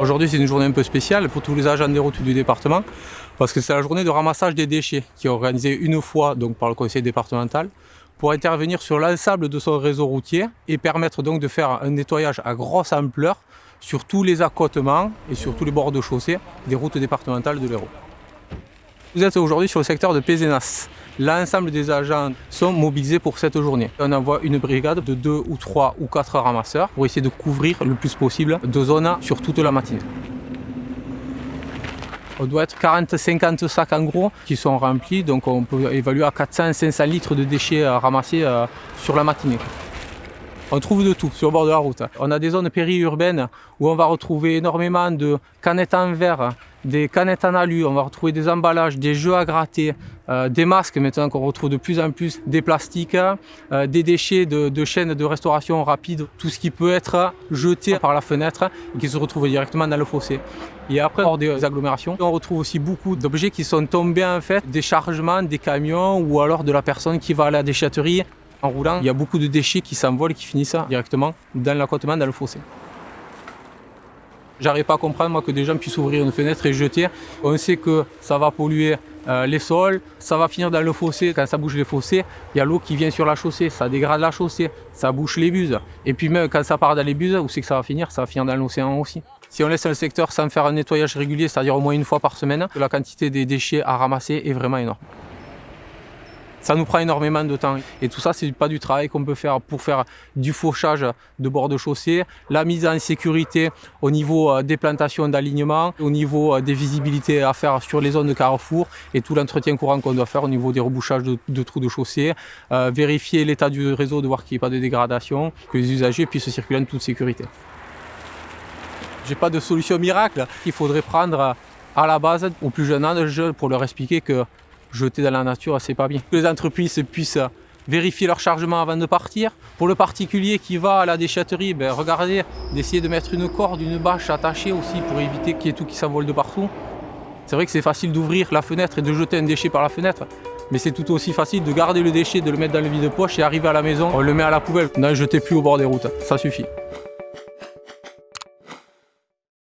Aujourd'hui, c'est une journée un peu spéciale pour tous les agents des routes du département parce que c'est la journée de ramassage des déchets qui est organisée une fois donc, par le conseil départemental pour intervenir sur l'ensemble de son réseau routier et permettre donc de faire un nettoyage à grosse ampleur sur tous les accotements et sur tous les bords de chaussée des routes départementales de l'Hérault. Vous êtes aujourd'hui sur le secteur de Pézenas. L'ensemble des agents sont mobilisés pour cette journée. On envoie une brigade de 2 ou 3 ou 4 ramasseurs pour essayer de couvrir le plus possible de zones sur toute la matinée. On doit être 40-50 sacs en gros qui sont remplis, donc on peut évaluer à 400-500 litres de déchets ramassés sur la matinée. On trouve de tout sur le bord de la route. On a des zones périurbaines où on va retrouver énormément de canettes en verre, des canettes en alu, on va retrouver des emballages, des jeux à gratter, des masques maintenant qu'on retrouve de plus en plus, des plastiques, des déchets de chaînes de restauration rapide, tout ce qui peut être jeté par la fenêtre et qui se retrouve directement dans le fossé. Et après, hors des agglomérations, on retrouve aussi beaucoup d'objets qui sont tombés en fait, des chargements, des camions ou alors de la personne qui va à la déchetterie. En roulant, il y a beaucoup de déchets qui s'envolent et qui finissent directement dans l'accotement, dans le fossé. J'arrive pas à comprendre moi, que des gens puissent ouvrir une fenêtre et jeter. On sait que ça va polluer les sols, ça va finir dans le fossé. Quand ça bouge les fossés, il y a l'eau qui vient sur la chaussée, ça dégrade la chaussée, ça bouche les buses. Et puis même quand ça part dans les buses, où c'est que ça va finir? Ça va finir dans l'océan aussi. Si on laisse le secteur sans faire un nettoyage régulier, c'est-à-dire au moins une fois par semaine, la quantité des déchets à ramasser est vraiment énorme. Ça nous prend énormément de temps et tout ça, c'est pas du travail qu'on peut faire pour faire du fauchage de bord de chaussée, la mise en sécurité au niveau des plantations d'alignement, au niveau des visibilités à faire sur les zones de carrefour et tout l'entretien courant qu'on doit faire au niveau des rebouchages de trous de chaussée, vérifier l'état du réseau, de voir qu'il n'y ait pas de dégradation, que les usagers puissent circuler en toute sécurité. J'ai pas de solution miracle, il faudrait prendre à la base au plus jeune âge pour leur expliquer que jeter dans la nature, c'est pas bien. Que les entreprises puissent vérifier leur chargement avant de partir. Pour le particulier qui va à la déchetterie, regardez, d'essayer de mettre une corde, une bâche attachée aussi pour éviter qu'il y ait tout qui s'envole de partout. C'est vrai que c'est facile d'ouvrir la fenêtre et de jeter un déchet par la fenêtre, mais c'est tout aussi facile de garder le déchet, de le mettre dans le vide-poche et arriver à la maison, on le met à la poubelle. N'en jetez plus au bord des routes, ça suffit.